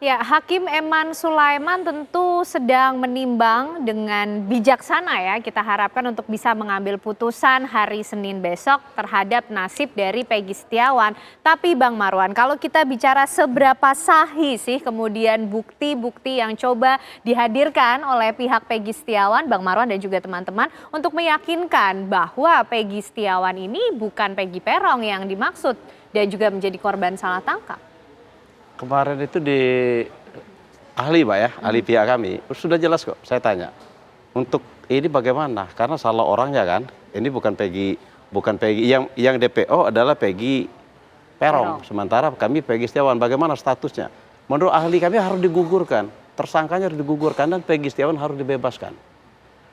Ya, Hakim Eman Sulaiman tentu sedang menimbang dengan bijaksana ya. Kita harapkan untuk bisa mengambil putusan hari Senin besok terhadap nasib dari Peggy Setiawan. Tapi Bang Marwan, kalau kita bicara seberapa sahih sih kemudian bukti-bukti yang coba dihadirkan oleh pihak Peggy Setiawan, Bang Marwan dan juga teman-teman untuk meyakinkan bahwa Peggy Setiawan ini bukan Peggy Peron yang dimaksud dan juga menjadi korban salah tangkap. Kemarin itu di ahli Pak ya, ahli pihak kami, sudah jelas kok saya tanya. Untuk ini bagaimana? Karena salah orangnya kan, ini bukan Peggy yang DPO adalah Peggy Peron. Sementara kami Peggy Setiawan, bagaimana statusnya? Menurut ahli kami harus digugurkan, tersangkanya harus digugurkan dan Peggy Setiawan harus dibebaskan.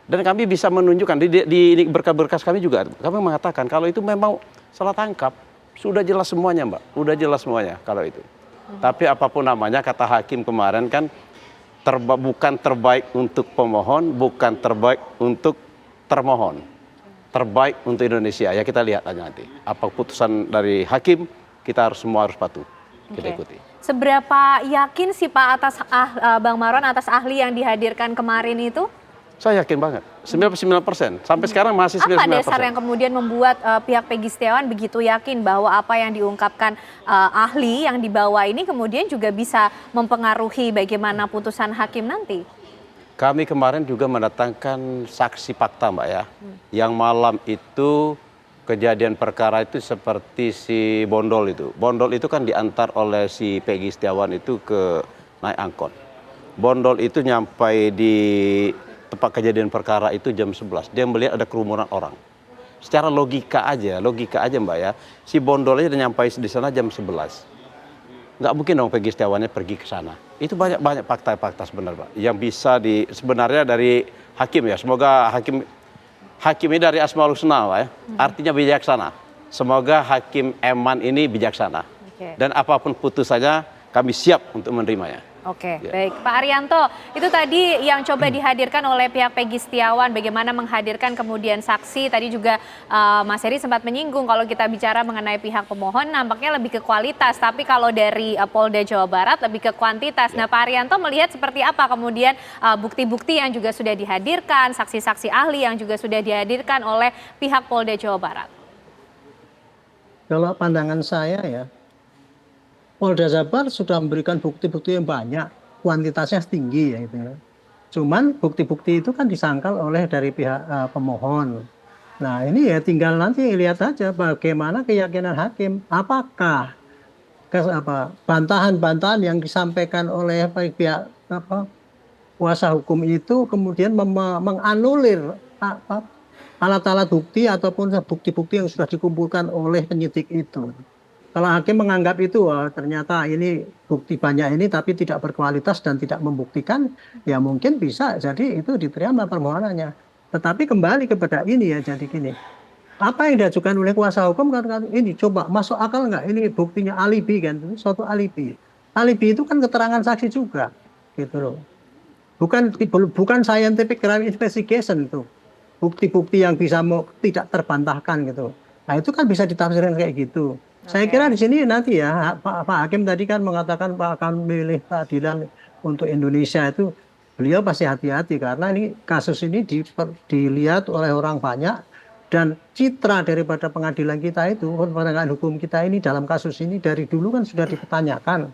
Dan kami bisa menunjukkan di berkas-berkas kami juga, kami mengatakan kalau itu memang salah tangkap, sudah jelas semuanya Mbak, sudah jelas semuanya kalau itu. Tapi apapun namanya, kata hakim kemarin kan bukan terbaik untuk pemohon, bukan terbaik untuk termohon. Terbaik untuk Indonesia, ya kita lihat aja nanti. Apa keputusan dari hakim, kita semua harus patuh, kita ikuti. Seberapa yakin sih Pak Bang Marwan atas ahli yang dihadirkan kemarin itu? Saya yakin banget, 99%. Sampai sekarang masih 99%. Apa dasar yang kemudian membuat pihak Peggy Setiawan begitu yakin bahwa apa yang diungkapkan ahli yang dibawa ini kemudian juga bisa mempengaruhi bagaimana putusan hakim nanti? Kami kemarin juga mendatangkan saksi fakta Mbak ya. Yang malam itu kejadian perkara itu seperti si Bondol itu. Bondol itu kan diantar oleh si Peggy Setiawan itu ke naik angkot. Bondol itu nyampai di tempat kejadian perkara itu jam 11. Dia melihat ada kerumunan orang. Secara logika aja Mbak ya. Si Bondolnya udah nyampai di sana jam 11. Nggak mungkin dong Peggy Setiawannya pergi ke sana. Itu banyak fakta-fakta sebenarnya Pak. Yang bisa sebenarnya dari hakim ya. Semoga hakim ini dari Asmaul Husna Pak ya. Artinya bijaksana. Semoga Hakim Eman ini bijaksana. Dan apapun putusannya kami siap untuk menerimanya. Oke, baik. Pak Arianto, itu tadi yang coba dihadirkan oleh pihak Peggy Setiawan, bagaimana menghadirkan kemudian saksi, tadi juga Mas Heri sempat menyinggung kalau kita bicara mengenai pihak pemohon nampaknya lebih ke kualitas, tapi kalau dari Polda Jawa Barat lebih ke kuantitas. Nah Pak Arianto melihat seperti apa kemudian bukti-bukti yang juga sudah dihadirkan, saksi-saksi ahli yang juga sudah dihadirkan oleh pihak Polda Jawa Barat? Kalau pandangan saya ya, Polda Jabar sudah memberikan bukti-bukti yang banyak, kuantitasnya tinggi ya gitu ya. Cuman bukti-bukti itu kan disangkal oleh dari pihak pemohon. Nah ini ya tinggal nanti lihat aja bagaimana keyakinan hakim. Apakah bantahan-bantahan yang disampaikan oleh pihak kuasa hukum itu kemudian menganulir alat-alat bukti ataupun bukti-bukti yang sudah dikumpulkan oleh penyidik itu. Kalau hakim menganggap itu ternyata ini bukti banyak ini tapi tidak berkualitas dan tidak membuktikan, ya mungkin bisa jadi itu diterima permohonannya. Tetapi kembali kepada ini ya, jadi gini, apa yang diajukan oleh kuasa hukum kan ini coba masuk akal nggak, ini buktinya alibi kan, itu suatu alibi. Alibi itu kan keterangan saksi juga, gitu loh. Bukan scientific crime investigation itu, bukti-bukti yang bisa tidak terbantahkan gitu. Nah itu kan bisa ditafsirkan kayak gitu. Saya kira di sini nanti ya Pak Hakim tadi kan mengatakan Pak akan memilih keadilan untuk Indonesia itu, beliau pasti hati-hati karena ini kasus ini dilihat oleh orang banyak dan citra daripada pengadilan kita itu, penegakan hukum kita ini dalam kasus ini dari dulu kan sudah dipertanyakan.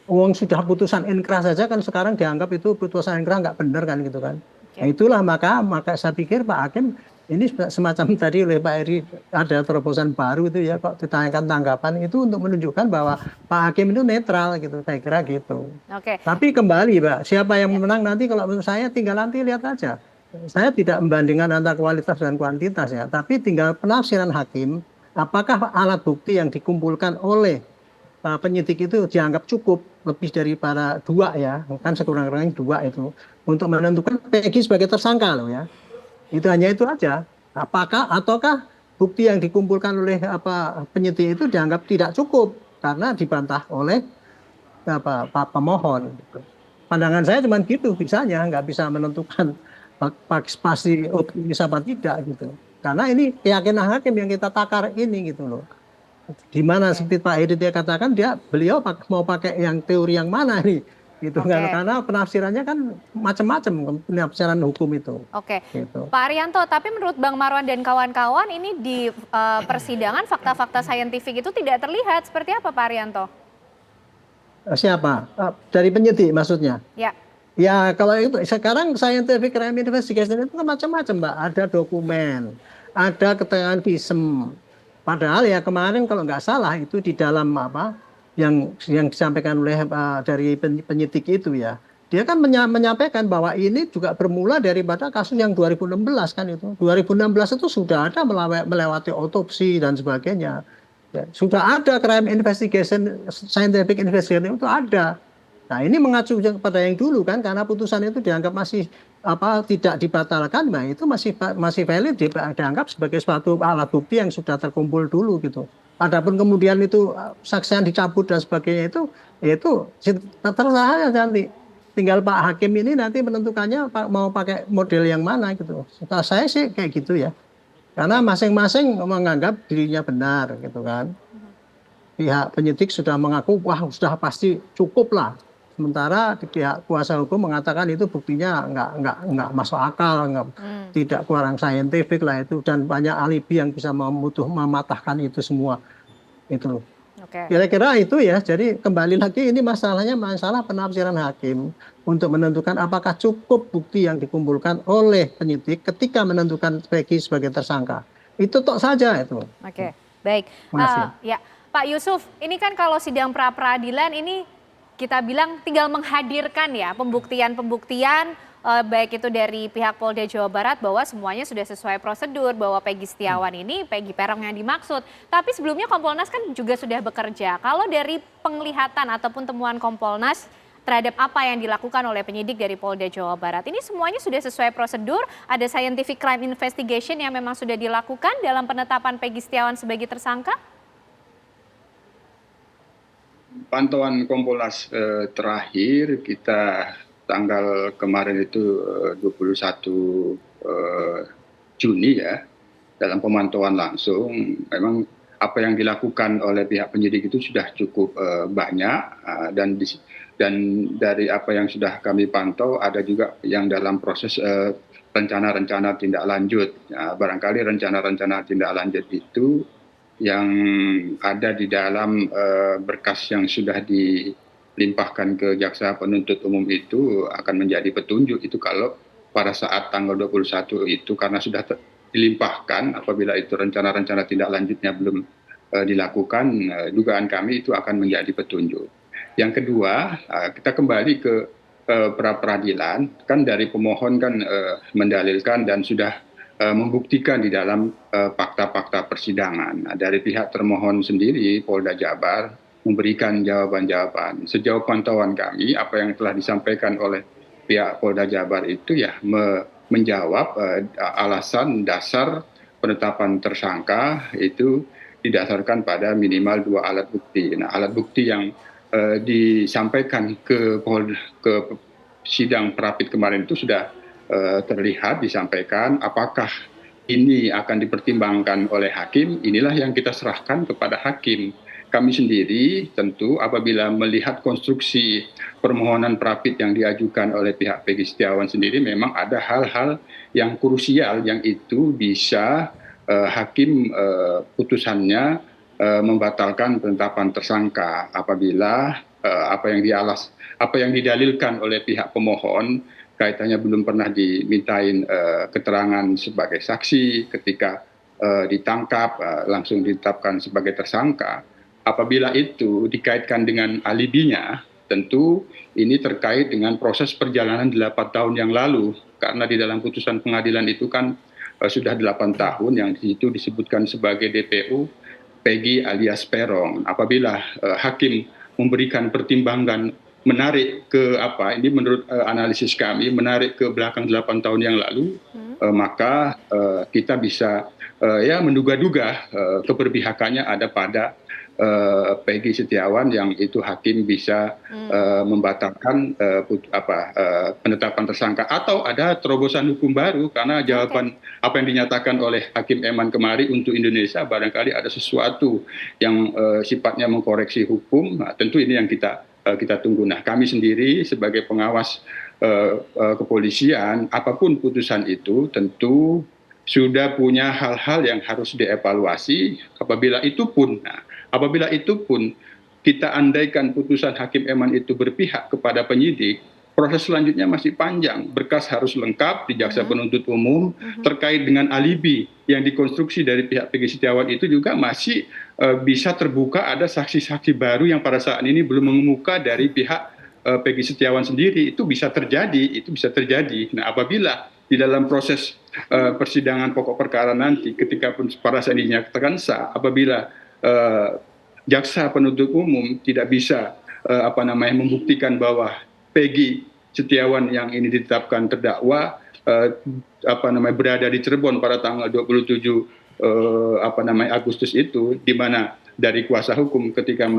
Uang sudah putusan inkrah saja kan sekarang dianggap itu putusan inkrah nggak benar kan gitu kan. Nah itulah maka saya pikir Pak Hakim ini semacam tadi oleh Pak Heri ada terobosan baru itu ya, kok ditanyakan tanggapan itu untuk menunjukkan bahwa Pak Hakim itu netral gitu, saya kira gitu. Tapi kembali Pak, siapa yang menang nanti kalau menurut saya tinggal nanti lihat aja. Saya tidak membandingkan antara kualitas dan kuantitas ya, tapi tinggal penafsiran hakim, apakah alat bukti yang dikumpulkan oleh penyidik itu dianggap cukup lebih daripada 2 ya, kan sekurang-kurangnya 2 itu untuk menentukan Peggy sebagai tersangka loh ya. Itu hanya itu aja. Ataukah bukti yang dikumpulkan oleh penyidik itu dianggap tidak cukup karena dibantah oleh pemohon. Pandangan saya cuma gitu bisanya, nggak bisa menentukan pasti bisa apa tidak gitu. Karena ini keyakinan hakim yang kita takar ini gitu loh. Di mana seperti Pak Hedi dia katakan beliau mau pakai yang teori yang mana nih? gitu Oke. kan, karena penafsirannya kan macam-macam penafsiran hukum itu. Oke, Gitu. Pak Arianto, tapi menurut Bang Marwan dan kawan-kawan ini di persidangan fakta-fakta saintifik itu tidak terlihat. Seperti apa Pak Arianto? Siapa? Dari penyidik maksudnya? Ya, Ya, kalau itu sekarang scientific crime investigation itu kan macam-macam, Mbak. Ada dokumen, ada keterangan visum. Padahal ya kemarin kalau nggak salah itu di dalam apa yang disampaikan oleh dari penyidik itu ya. Dia kan menyampaikan bahwa ini juga bermula daripada kasus yang 2016 kan itu. 2016 itu sudah ada melewati otopsi dan sebagainya. Ya, sudah ada crime investigation, scientific investigation itu ada. Nah, ini mengacu kepada yang dulu kan, karena putusan itu dianggap masih tidak dibatalkan, nah itu masih valid, dianggap sebagai suatu alat bukti yang sudah terkumpul dulu gitu. Adapun kemudian itu saksian dicabut dan sebagainya itu terserah ya nanti. Tinggal Pak Hakim ini nanti menentukannya mau pakai model yang mana gitu. Saya sih kayak gitu ya. Karena masing-masing menganggap dirinya benar gitu kan. Pihak penyidik sudah mengaku wah sudah pasti cukup lah. Sementara pihak kuasa hukum mengatakan itu buktinya nggak masuk akal, tidak kurang saintifik lah itu, dan banyak alibi yang bisa mematahkan itu semua itu. oke. Kira-kira itu ya. Jadi kembali lagi ini masalahnya masalah penafsiran hakim untuk menentukan apakah cukup bukti yang dikumpulkan oleh penyidik ketika menentukan Peggy sebagai tersangka. Itu tok saja itu. Oke, baik. Makasih. Ya, Pak Yusuf, ini kan kalau sidang pra peradilan ini kita bilang tinggal menghadirkan ya pembuktian-pembuktian baik itu dari pihak Polda Jawa Barat bahwa semuanya sudah sesuai prosedur, bahwa Peggy Setiawan ini Peggy Peron yang dimaksud. Tapi sebelumnya Kompolnas kan juga sudah bekerja. Kalau dari penglihatan ataupun temuan Kompolnas terhadap apa yang dilakukan oleh penyidik dari Polda Jawa Barat, ini semuanya sudah sesuai prosedur, ada scientific crime investigation yang memang sudah dilakukan dalam penetapan Peggy Setiawan sebagai tersangka? Pantauan Kompolnas terakhir kita tanggal kemarin itu 21 Juni ya, dalam pemantauan langsung memang apa yang dilakukan oleh pihak penyidik itu sudah cukup banyak, dan dari apa yang sudah kami pantau ada juga yang dalam proses rencana-rencana tindak lanjut. Barangkali rencana-rencana tindak lanjut itu yang ada di dalam berkas yang sudah dilimpahkan ke jaksa penuntut umum itu akan menjadi petunjuk itu kalau pada saat tanggal 21 itu, karena sudah dilimpahkan, apabila itu rencana-rencana tindak lanjutnya belum dilakukan, dugaan kami itu akan menjadi petunjuk. Yang kedua, kita kembali ke pra peradilan, kan dari pemohon kan mendalilkan dan sudah membuktikan di dalam fakta-fakta persidangan. Nah, dari pihak termohon sendiri, Polda Jabar, memberikan jawaban-jawaban. Sejauh pantauan kami, apa yang telah disampaikan oleh pihak Polda Jabar itu ya menjawab alasan dasar penetapan tersangka itu didasarkan pada minimal 2 alat bukti. Nah, alat bukti yang disampaikan ke sidang Prapit kemarin itu sudah terlihat disampaikan. Apakah ini akan dipertimbangkan oleh hakim, inilah yang kita serahkan kepada hakim. Kami sendiri tentu apabila melihat konstruksi permohonan Prapit yang diajukan oleh pihak Peggy Setiawan sendiri, memang ada hal-hal yang krusial yang itu bisa hakim putusannya membatalkan penetapan tersangka apabila apa yang didalilkan oleh pihak pemohon kaitannya belum pernah dimintain keterangan sebagai saksi ketika ditangkap, langsung ditetapkan sebagai tersangka. Apabila itu dikaitkan dengan alibinya, tentu ini terkait dengan proses perjalanan 8 tahun yang lalu. Karena di dalam putusan pengadilan itu kan sudah 8 tahun yang di situ disebutkan sebagai DPU Peggy alias Peron. Apabila hakim memberikan pertimbangan menarik ke ini menurut analisis kami menarik ke belakang 8 tahun yang lalu, maka kita bisa menduga-duga keberpihakannya ada pada Peggy Setiawan, yang itu hakim bisa membatalkan penetapan tersangka, atau ada terobosan hukum baru karena jawaban apa yang dinyatakan oleh Hakim Eman kemarin untuk Indonesia barangkali ada sesuatu yang sifatnya mengkoreksi hukum. Nah, tentu ini yang kita kita tunggu. Nah, kami sendiri sebagai pengawas kepolisian, apapun putusan itu tentu sudah punya hal-hal yang harus dievaluasi. Apabila itu pun kita andaikan putusan Hakim Eman itu berpihak kepada penyidik, proses selanjutnya masih panjang. Berkas harus lengkap di jaksa penuntut umum. Terkait dengan alibi yang dikonstruksi dari pihak Peggy Setiawan itu juga masih bisa terbuka ada saksi-saksi baru yang pada saat ini belum mengemuka dari pihak Peggy Setiawan sendiri. Itu bisa terjadi. Nah, apabila di dalam proses persidangan pokok perkara nanti ketika pada saat ini dinyatakan sah, apabila jaksa penuntut umum tidak bisa membuktikan bahwa Peggy Setiawan yang ini ditetapkan terdakwa berada di Cirebon pada tanggal 27 Agustus itu, di mana dari kuasa hukum ketika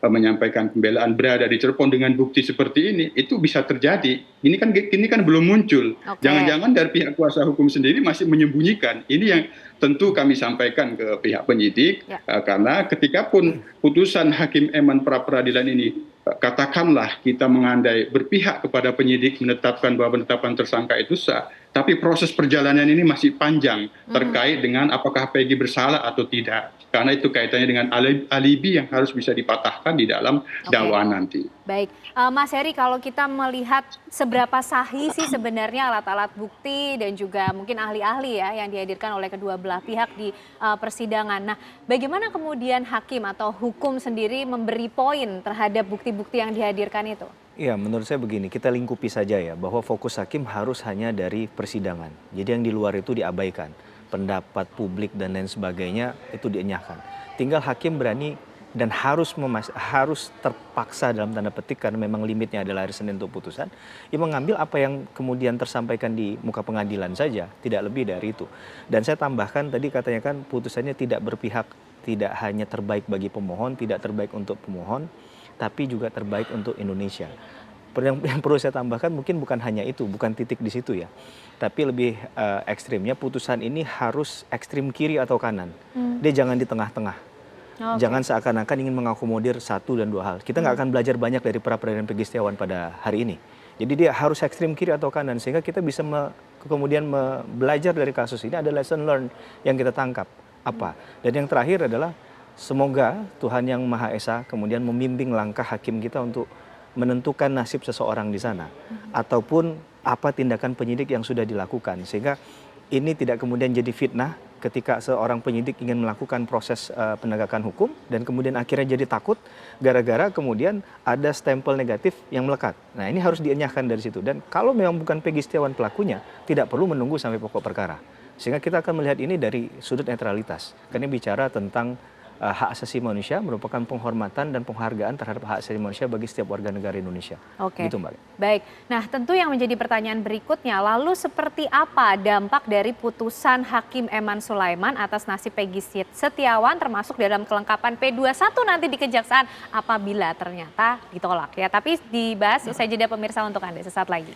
menyampaikan pembelaan berada di Cirebon dengan bukti seperti ini, itu bisa terjadi. Ini kan belum muncul. Jangan-jangan dari pihak kuasa hukum sendiri masih menyembunyikan. Ini yang tentu kami sampaikan ke pihak penyidik, karena ketika pun putusan Hakim Eman pra peradilan ini katakanlah kita mengandai berpihak kepada penyidik menetapkan bahwa penetapan tersangka itu sah, tapi proses perjalanan ini masih panjang terkait dengan apakah Peggy bersalah atau tidak. Karena itu kaitannya dengan alibi yang harus bisa dipatahkan di dalam dakwaan nanti. Baik, Mas Heri, kalau kita melihat seberapa sahih sih sebenarnya alat-alat bukti dan juga mungkin ahli-ahli ya yang dihadirkan oleh kedua belah pihak di persidangan. Nah, bagaimana kemudian hakim atau hukum sendiri memberi poin terhadap bukti-bukti yang dihadirkan itu? Ya, menurut saya begini, kita lingkupi saja ya bahwa fokus hakim harus hanya dari persidangan. Jadi yang di luar itu diabaikan. Pendapat publik dan lain sebagainya itu dienyahkan. Tinggal hakim berani dan harus terpaksa dalam tanda petik karena memang limitnya adalah hari Senin untuk putusan, ya mengambil apa yang kemudian tersampaikan di muka pengadilan saja, tidak lebih dari itu. Dan saya tambahkan tadi katanya kan putusannya tidak berpihak, tidak hanya terbaik bagi pemohon, tidak terbaik untuk pemohon, tapi juga terbaik untuk Indonesia. Yang perlu saya tambahkan mungkin bukan hanya itu, bukan titik di situ ya. Tapi lebih ekstrimnya putusan ini harus ekstrim kiri atau kanan. Dia jangan di tengah-tengah. Jangan seakan-akan ingin mengakomodir satu dan dua hal. Kita nggak akan belajar banyak dari pra peradilan Peggy Setiawan pada hari ini. Jadi dia harus ekstrim kiri atau kanan sehingga kita bisa kemudian belajar dari kasus ini, ada lesson learned yang kita tangkap apa. Dan yang terakhir adalah semoga Tuhan Yang Maha Esa kemudian membimbing langkah hakim kita untuk menentukan nasib seseorang di sana ataupun apa tindakan penyidik yang sudah dilakukan sehingga ini tidak kemudian jadi fitnah ketika seorang penyidik ingin melakukan proses penegakan hukum dan kemudian akhirnya jadi takut gara-gara kemudian ada stempel negatif yang melekat. Nah, ini harus dienyahkan dari situ dan kalau memang bukan Peggy Setiawan pelakunya tidak perlu menunggu sampai pokok perkara. Sehingga kita akan melihat ini dari sudut netralitas. Karena bicara tentang hak asasi manusia merupakan penghormatan dan penghargaan terhadap hak asasi manusia bagi setiap warga negara Indonesia. Oke. Gitu, Mbak. Baik. Nah, tentu yang menjadi pertanyaan berikutnya, lalu seperti apa dampak dari putusan Hakim Eman Sulaiman atas nasib Peggy Setiawan termasuk dalam kelengkapan P21 nanti di Kejaksaan apabila ternyata ditolak ya. Tapi dibahas usai jeda pemirsa untuk Anda sesaat lagi.